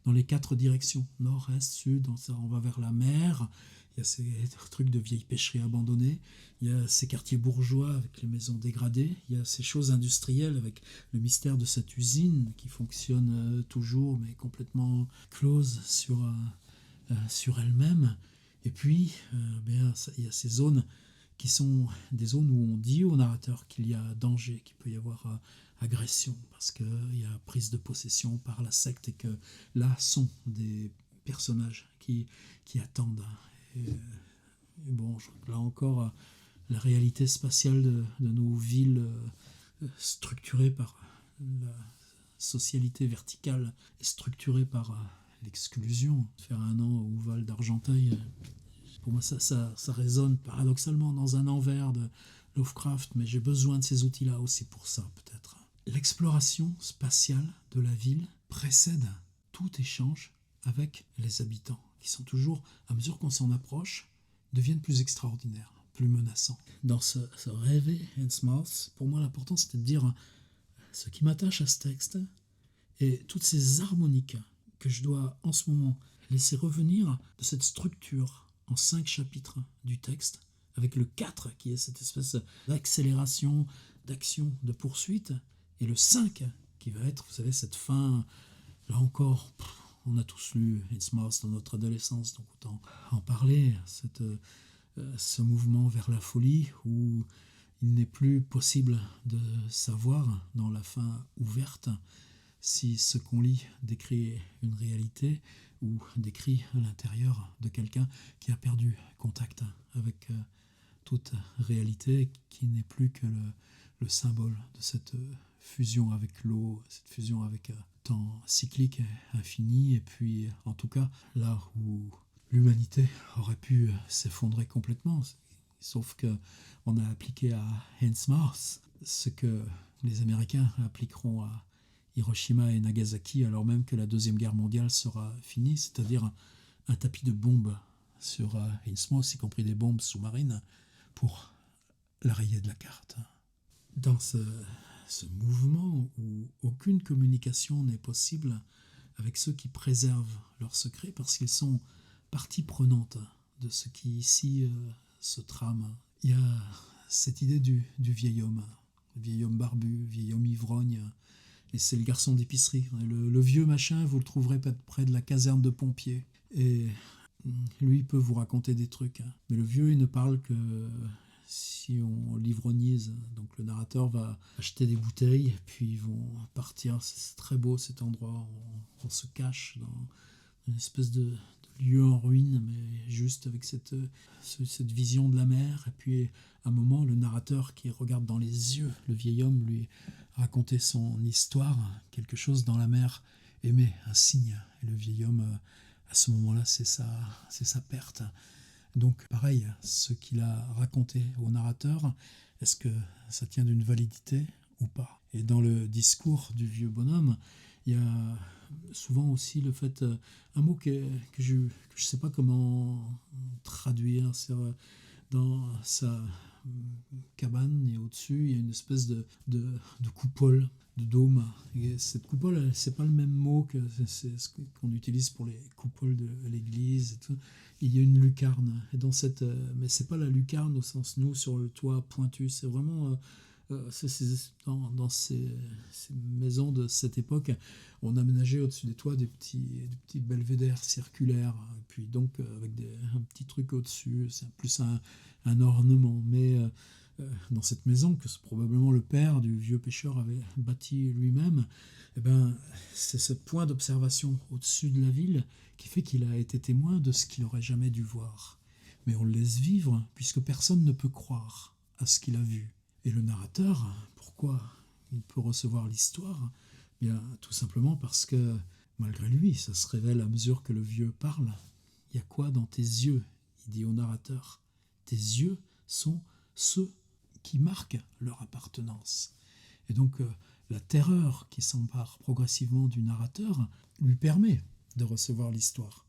dans les 4 directions, nord, est, sud, on va vers la mer. Il y a ces trucs de vieilles pêcheries abandonnées, il y a ces quartiers bourgeois avec les maisons dégradées, il y a ces choses industrielles avec le mystère de cette usine qui fonctionne toujours mais complètement close sur elle-même. Et puis, il y a ces zones qui sont des zones où on dit au narrateur qu'il y a danger, qu'il peut y avoir agression, parce qu'il y a prise de possession par la secte et que là sont des personnages qui attendent. Et bon, là encore, la réalité spatiale de nos villes structurées par socialité verticale est structurée par l'exclusion. Faire un an au Val d'Argenteuil, pour moi ça résonne paradoxalement dans un envers de Lovecraft, mais j'ai besoin de ces outils-là aussi pour ça peut-être. L'exploration spatiale de la ville précède tout échange avec les habitants, qui sont toujours, à mesure qu'on s'en approche, deviennent plus extraordinaires, plus menaçants. Dans ce rêver Innsmouth, pour moi l'important c'était de dire ce qui m'attache à ce texte et toutes ces harmoniques que je dois en ce moment laisser revenir de cette structure en 5 chapitres du texte, avec le 4 qui est cette espèce d'accélération, d'action, de poursuite, et le 5 qui va être, vous savez, cette fin, là encore, on a tous lu Innsmouth dans notre adolescence, donc autant en parler, ce mouvement vers la folie où il n'est plus possible de savoir dans la fin ouverte si ce qu'on lit décrit une réalité ou décrit l'intérieur de quelqu'un qui a perdu contact avec toute réalité, qui n'est plus que le symbole de cette fusion avec l'eau, cette fusion avec temps cyclique et infini, et puis en tout cas là où l'humanité aurait pu s'effondrer complètement, sauf que on a appliqué à Innsmouth ce que les Américains appliqueront à Hiroshima et Nagasaki, alors même que la Deuxième Guerre mondiale sera finie, c'est-à-dire un tapis de bombes sur Innsmouth, y compris des bombes sous-marines, pour la rayer de la carte. Dans ce mouvement où aucune communication n'est possible avec ceux qui préservent leurs secrets, parce qu'ils sont partie prenante de ce qui ici se trame, il y a cette idée du vieil homme barbu, vieil homme ivrogne. Et c'est le garçon d'épicerie. Le vieux machin, vous le trouverez près de la caserne de pompiers. Et lui, il peut vous raconter des trucs. Mais le vieux, il ne parle que si on l'ivronise. Donc le narrateur va acheter des bouteilles, et puis ils vont partir. C'est très beau cet endroit. On se cache dans une espèce de lieu en ruine, mais juste avec cette vision de la mer. Et puis à un moment, le narrateur qui regarde dans les yeux le vieil homme lui raconter son histoire, quelque chose dans la mer émet un signe. Et le vieil homme, à ce moment-là, c'est sa perte. Donc pareil, ce qu'il a raconté au narrateur, est-ce que ça tient d'une validité ou pas? Et dans le discours du vieux bonhomme, il y a souvent aussi le fait, un mot que je ne sais pas comment traduire, c'est dans sa cabane et au-dessus il y a une espèce de coupole, de dôme, et cette coupole, c'est pas le même mot que c'est ce qu'on utilise pour les coupoles de l'église et tout. Il y a une lucarne, et dans cette mais c'est pas la lucarne au sens nous sur le toit pointu, c'est vraiment dans ces maisons de cette époque, on aménageait au-dessus des toits des petits belvédères circulaires, et puis donc avec un petit truc au-dessus, c'est plus un ornement. Mais dans cette maison que probablement le père du vieux pêcheur avait bâti lui-même, eh ben, c'est ce point d'observation au-dessus de la ville qui fait qu'il a été témoin de ce qu'il n'aurait jamais dû voir. Mais on le laisse vivre puisque personne ne peut croire à ce qu'il a vu. Et le narrateur, pourquoi il peut recevoir l'histoire? Bien, tout simplement parce que, malgré lui, ça se révèle à mesure que le vieux parle. Il y a quoi dans tes yeux? Il dit au narrateur. Tes yeux sont ceux qui marquent leur appartenance. Et donc, la terreur qui s'empare progressivement du narrateur lui permet de recevoir l'histoire,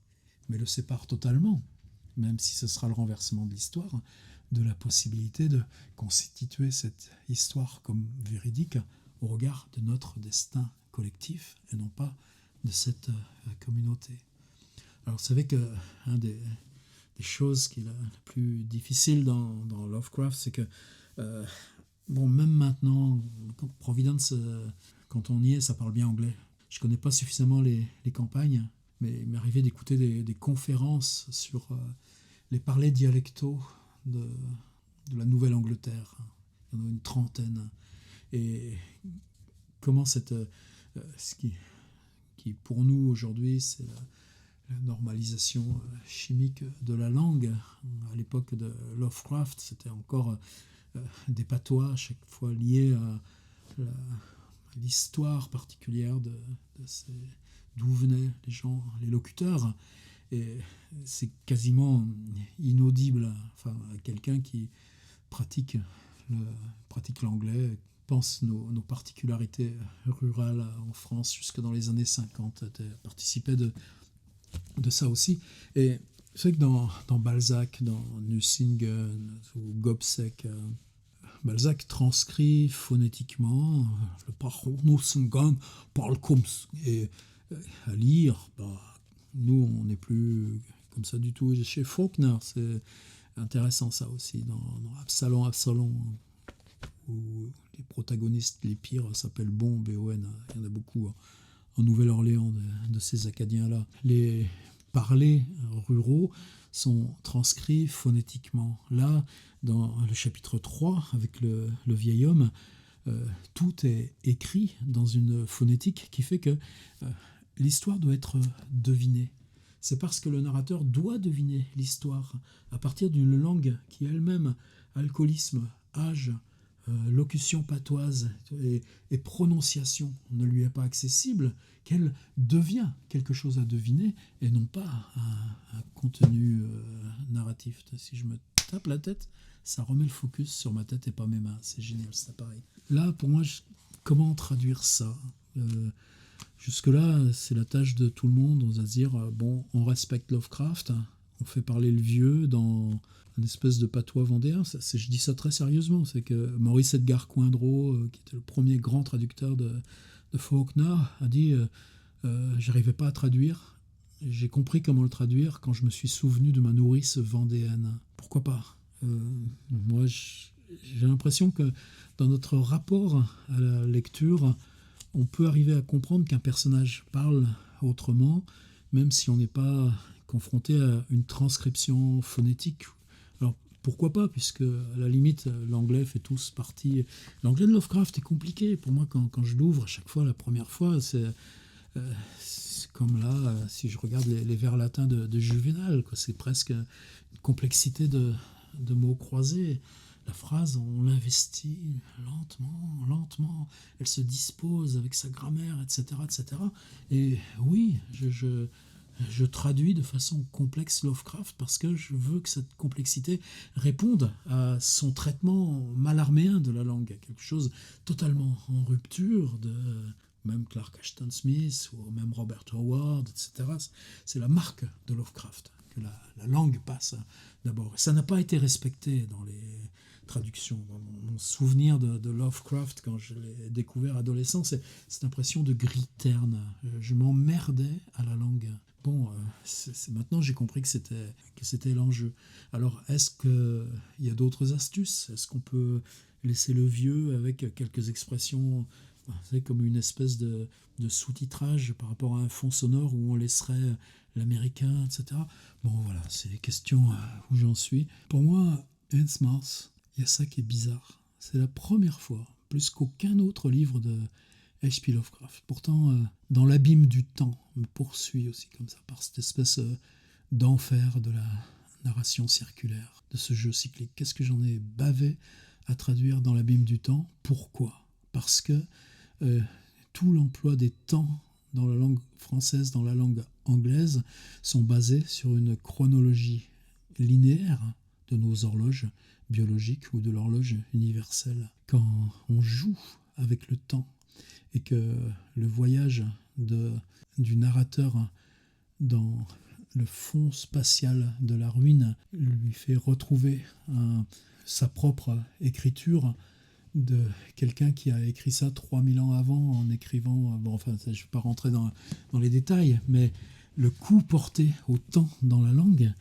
mais le sépare totalement, même si ce sera le renversement de l'histoire, de la possibilité de constituer cette histoire comme véridique au regard de notre destin collectif et non pas de cette communauté. Alors vous savez que des choses qui est la plus difficile dans Lovecraft, c'est que même maintenant, Providence, quand on y est, ça parle bien anglais. Je connais pas suffisamment les campagnes, mais il m'est arrivé d'écouter des conférences sur les parlers dialectaux de la Nouvelle-Angleterre. Il y en a une trentaine. Et comment ce qui pour nous aujourd'hui, c'est la normalisation chimique de la langue. À l'époque de Lovecraft, c'était encore des patois, à chaque fois liés à l'histoire particulière d'où venaient les gens, les locuteurs. Et c'est quasiment inaudible, enfin, à quelqu'un qui pratique l'anglais, pense nos particularités rurales en France jusque dans les années 50, participait de ça aussi. Et c'est vrai que dans Balzac, dans Nucingen ou Gobseck, Balzac transcrit phonétiquement le Nucingen parle comme et à lire, nous on n'est plus comme ça du tout. Chez Faulkner, c'est intéressant ça aussi, dans Absalom, où les protagonistes les pires s'appellent Bon, B-O-N, il y en a beaucoup en Nouvelle-Orléans de ces Acadiens-là. Les parlers ruraux sont transcrits phonétiquement. Là, dans le chapitre 3, avec le vieil homme, tout est écrit dans une phonétique qui fait que l'histoire doit être devinée. C'est parce que le narrateur doit deviner l'histoire à partir d'une langue qui elle-même, alcoolisme, âge, locution patoise et prononciation ne lui est pas accessible, qu'elle devient quelque chose à deviner et non pas un contenu narratif. Si je me tape la tête, ça remet le focus sur ma tête et pas mes mains. C'est génial, c'est pareil. Là, pour moi, comment traduire ça Jusque-là, c'est la tâche de tout le monde. On va se dire, bon, on respecte Lovecraft, on fait parler le vieux dans une espèce de patois vendéen. Je dis ça très sérieusement. C'est que Maurice Edgar Coindreau, qui était le premier grand traducteur de Faulkner, a dit j'arrivais pas à traduire. J'ai compris comment le traduire quand je me suis souvenu de ma nourrice vendéenne. Pourquoi pas Moi, j'ai l'impression que dans notre rapport à la lecture, on peut arriver à comprendre qu'un personnage parle autrement, même si on n'est pas confronté à une transcription phonétique. Alors pourquoi pas, puisque à la limite l'anglais fait tous partie. L'anglais de Lovecraft est compliqué pour moi quand je l'ouvre à chaque fois, la première fois, c'est comme là, si je regarde les vers latins de Juvénal, quoi, c'est presque une complexité de mots croisés. La phrase, on l'investit lentement, elle se dispose avec sa grammaire, etc. etc. Et oui, je traduis de façon complexe Lovecraft parce que je veux que cette complexité réponde à son traitement malarméen de la langue, à quelque chose totalement en rupture de même Clark Ashton Smith ou même Robert Howard, etc. C'est la marque de Lovecraft, que la langue passe d'abord. Et ça n'a pas été respecté dans les traduction. Mon souvenir de Lovecraft, quand je l'ai découvert adolescent, c'est cette impression de gris terne. Je m'emmerdais à la langue. Bon, maintenant j'ai compris que c'était l'enjeu. Alors, est-ce qu'il y a d'autres astuces ? Est-ce qu'on peut laisser le vieux avec quelques expressions, c'est comme une espèce de sous-titrage par rapport à un fond sonore où on laisserait l'américain, etc. Bon, voilà, c'est les questions où j'en suis. Pour moi, Hans Mars, il y a ça qui est bizarre. C'est la première fois, plus qu'aucun autre livre de H.P. Lovecraft. Pourtant, dans l'abîme du temps, me poursuit aussi comme ça, par cette espèce d'enfer de la narration circulaire, de ce jeu cyclique. Qu'est-ce que j'en ai bavé à traduire dans l'abîme du temps ? Pourquoi ? Parce que tout l'emploi des temps dans la langue française, dans la langue anglaise, sont basés sur une chronologie linéaire de nos horloges biologiques ou de l'horloge universelle. Quand on joue avec le temps et que le voyage du narrateur dans le fond spatial de la ruine lui fait retrouver sa propre écriture de quelqu'un qui a écrit ça 3000 ans avant en écrivant... Bon, enfin, je ne vais pas rentrer dans les détails, mais le coup porté au temps dans la langue,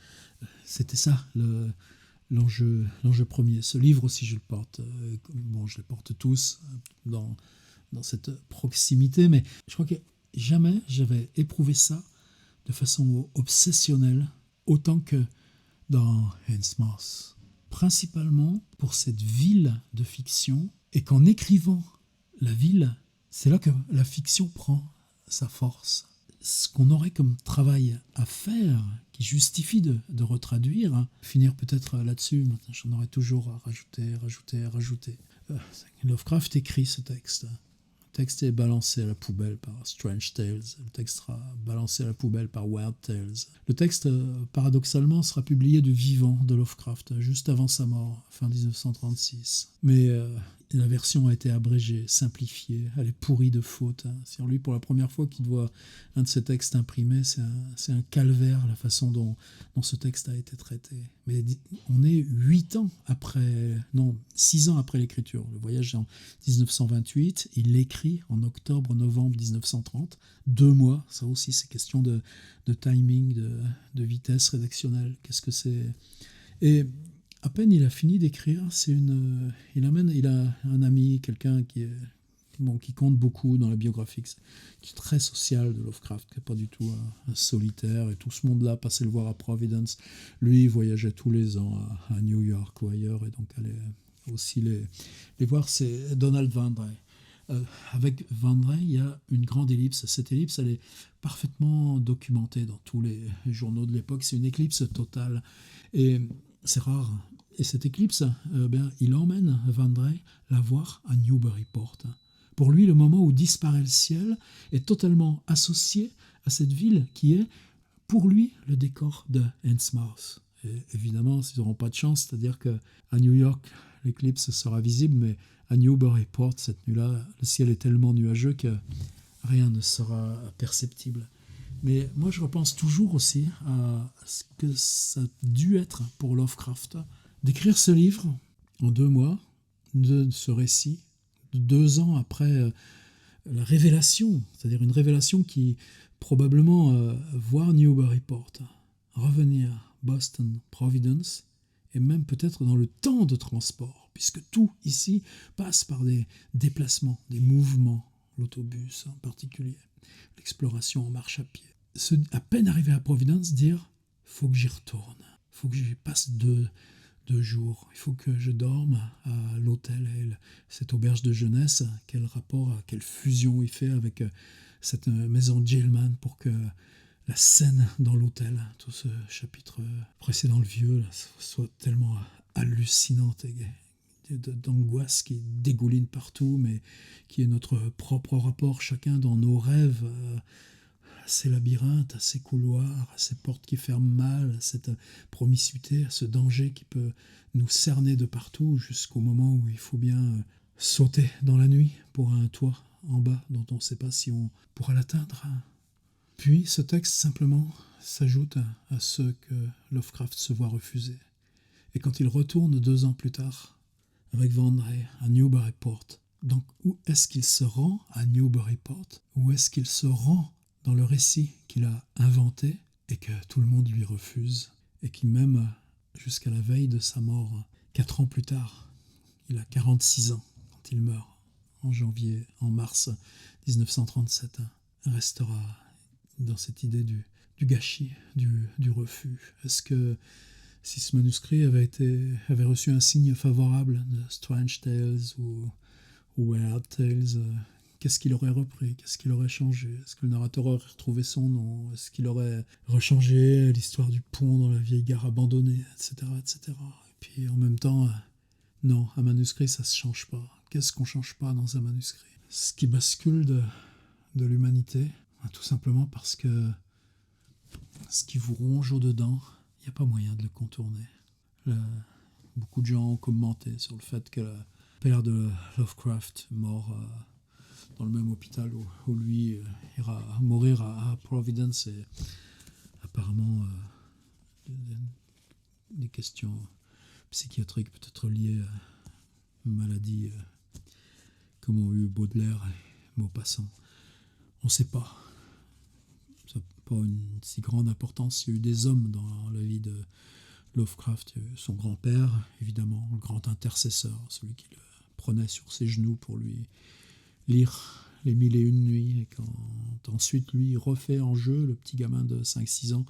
c'était ça, l'enjeu premier. Ce livre aussi, je le porte. Je les porte tous dans cette proximité, mais je crois que jamais j'avais éprouvé ça de façon obsessionnelle autant que dans Hans Mars. Principalement pour cette ville de fiction, et qu'en écrivant la ville, c'est là que la fiction prend sa force. Ce qu'on aurait comme travail à faire, qui justifie de retraduire, finir peut-être là-dessus, maintenant j'en aurais toujours à rajouter. Lovecraft écrit ce texte texte est balancé à la poubelle par Strange Tales, le texte sera balancé à la poubelle par Weird Tales. Le texte, paradoxalement, sera publié du vivant de Lovecraft, juste avant sa mort, fin 1936. Mais la version a été abrégée, simplifiée, elle est pourrie de fautes. Sur lui, pour la première fois qu'il voit un de ses textes imprimés, c'est un calvaire la façon dont ce texte a été traité. Mais on est 6 ans après l'écriture. Le voyage est en 1928, il l'écrit en octobre-novembre 1930, 2 mois, ça aussi c'est question de timing, de vitesse rédactionnelle, qu'est-ce que c'est. Et à peine il a fini d'écrire, il a un ami, quelqu'un qui compte beaucoup dans la biographie, qui est très social de Lovecraft, qui n'est pas du tout un solitaire, et tout ce monde-là passait le voir à Providence. Lui, il voyageait tous les ans à New York ou ailleurs, et donc allait aussi les voir. C'est Donald Van Drey. Avec Van Drey, il y a une grande ellipse. Cette ellipse, elle est parfaitement documentée dans tous les journaux de l'époque. C'est une éclipse totale. Et c'est rare. Et cette éclipse, il emmène Van Drey la voir à Newburyport. Pour lui, le moment où disparaît le ciel est totalement associé à cette ville qui est, pour lui, le décor de Innsmouth. Et évidemment, ils n'auront pas de chance, c'est-à-dire qu'à New York, l'éclipse sera visible, mais à Newburyport, cette nuit-là, le ciel est tellement nuageux que rien ne sera perceptible. Mais moi, je repense toujours aussi à ce que ça a dû être pour Lovecraft d'écrire ce livre en 2 mois, de ce récit, 2 ans après la révélation, c'est-à-dire une révélation qui probablement voir Newburyport, revenir Boston, Providence, et même peut-être dans le temps de transport, puisque tout ici passe par des déplacements, des mouvements, l'autobus en particulier, l'exploration en marche à pied. À peine arrivé à Providence, dire « faut que j'y retourne, faut que j'y passe 2 jours, il faut que je dorme à l'hôtel, cette auberge de jeunesse, quel rapport, quelle fusion il fait avec cette maison Gilman pour que la scène dans l'hôtel, tout ce chapitre précédent, le vieux, là, soit tellement hallucinante et d'angoisse qui dégouline partout, mais qui est notre propre rapport, chacun dans nos rêves, à ces labyrinthes, à ces couloirs, à ces portes qui ferment mal, à cette promiscuité, à ce danger qui peut nous cerner de partout jusqu'au moment où il faut bien sauter dans la nuit pour un toit en bas dont on ne sait pas si on pourra l'atteindre. Puis ce texte simplement s'ajoute à ceux que Lovecraft se voit refuser. Et quand il retourne 2 ans plus tard avec Van Drey à Newburyport, donc où est-ce qu'il se rend à Newburyport? Où est-ce qu'il se rend dans le récit qu'il a inventé et que tout le monde lui refuse, et qui même, jusqu'à la veille de sa mort, 4 ans plus tard, il a 46 ans quand il meurt, en mars 1937, restera dans cette idée du gâchis, du refus. Est-ce que si ce manuscrit avait reçu un signe favorable de Strange Tales ou Weird Tales, qu'est-ce qu'il aurait repris? Qu'est-ce qu'il aurait changé? Est-ce que le narrateur aurait retrouvé son nom? Est-ce qu'il aurait rechangé l'histoire du pont dans la vieille gare abandonnée, etc., etc. Et puis en même temps, non, un manuscrit, ça se change pas. Qu'est-ce qu'on change pas dans un manuscrit? Ce qui bascule de l'humanité, tout simplement parce que ce qui vous ronge au-dedans, il n'y a pas moyen de le contourner. Beaucoup de gens ont commenté sur le fait que le père de Lovecraft, mort dans le même hôpital où lui ira mourir à Providence, et apparemment des questions psychiatriques peut-être liées à une maladie comme ont eu Baudelaire et Maupassant. On ne sait pas. Ça n'a pas une si grande importance. Il y a eu des hommes dans la vie de Lovecraft. Son grand-père, évidemment, le grand intercesseur, celui qui le prenait sur ses genoux pour lui lire les 1001 nuits, et quand ensuite lui refait en jeu, le petit gamin de 5-6 ans,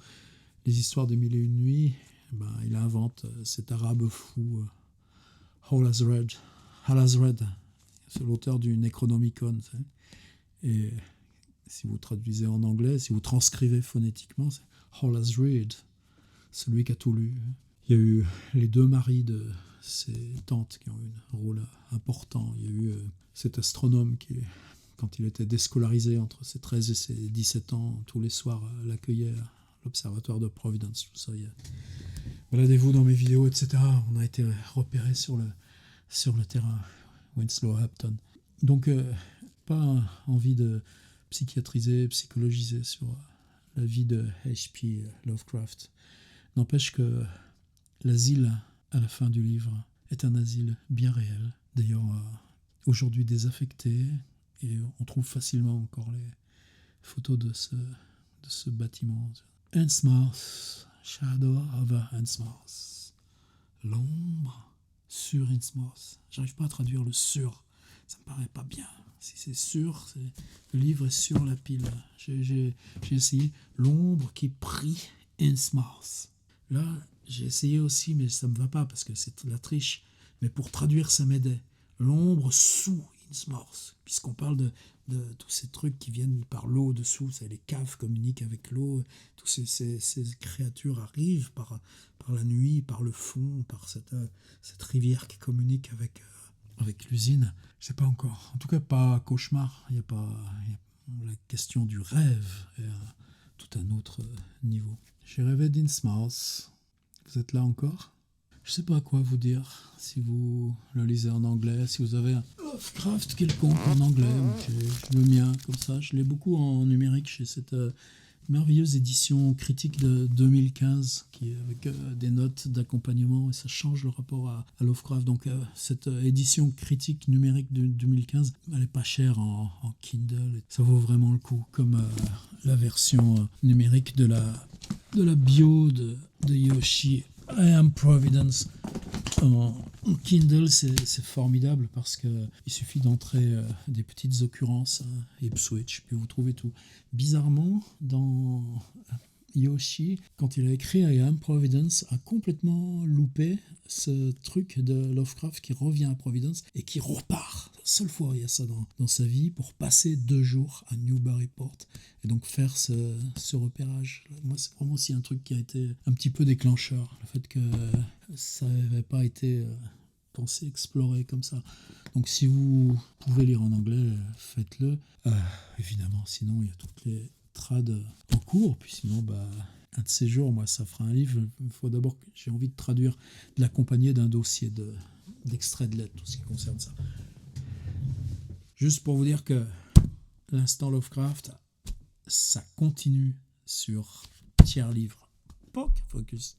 les histoires des 1001 nuits, il invente cet arabe fou, Halazred, c'est l'auteur du Necronomicon, et si vous traduisez en anglais, si vous transcrivez phonétiquement, c'est Halazred, celui qui a tout lu. Il y a eu les 2 maris de ses tantes qui ont eu un rôle important. Il y a eu cet astronome qui est quand il était déscolarisé entre ses 13 et ses 17 ans, tous les soirs, l'accueillait à l'Observatoire de Providence, tout ça. Baladez-vous dans mes vidéos, etc. On a été repérés sur le terrain Winslow Hampton. Donc, pas envie de psychiatriser, psychologiser sur la vie de H.P. Lovecraft. N'empêche que l'asile, à la fin du livre, est un asile bien réel. D'ailleurs, aujourd'hui désaffecté, et on trouve facilement encore les photos de ce bâtiment. Innsmouth, Shadow over Innsmouth. L'ombre sur Innsmouth. J'arrive pas à traduire le sur, ça me paraît pas bien. Si c'est sur, le livre est sur la pile. J'ai essayé l'ombre qui prit Innsmouth. Là, j'ai essayé aussi, mais ça me va pas parce que c'est la triche. Mais pour traduire, ça m'aidait. L'ombre sous Innsmouth, puisqu'on parle de tous ces trucs qui viennent par l'eau dessous, les caves communiquent avec l'eau, toutes ces créatures arrivent par la nuit, par le fond, par cette rivière qui communique avec l'usine. Je sais pas encore. En tout cas, pas cauchemar. Il y a la question du rêve est à tout un autre niveau. J'ai rêvé d'Innsmouth. Vous êtes là encore ? Je sais pas quoi vous dire, si vous le lisez en anglais, si vous avez un Lovecraft quelconque en anglais, j'ai le mien comme ça, je l'ai beaucoup en numérique chez cette merveilleuse édition critique de 2015 qui est avec des notes d'accompagnement et ça change le rapport à Lovecraft. Donc cette édition critique numérique de 2015, elle est pas chère en Kindle, et ça vaut vraiment le coup, comme la version numérique de la bio de Yoshi I Am Providence en Kindle. C'est formidable parce qu'il suffit d'entrer des petites occurrences Ipswich, puis vous trouvez tout. Bizarrement, dans Yoshi, quand il a écrit I Am Providence, a complètement loupé ce truc de Lovecraft qui revient à Providence et qui repart. La seule fois où il y a ça dans sa vie, pour passer 2 jours à Newburyport et donc faire ce repérage. Moi, c'est vraiment aussi un truc qui a été un petit peu déclencheur, le fait que ça n'avait pas été pensé, exploré comme ça. Donc si vous pouvez lire en anglais, faites-le. Évidemment, sinon il y a toutes les trad en cours, puis sinon un de ces jours, moi ça fera un livre. Il faut d'abord que j'ai envie de traduire, de l'accompagner d'un dossier d'extrait de lettres, tout ce qui concerne ça. Juste pour vous dire que l'instant Lovecraft, ça continue sur Tiers Livre. POC Focus.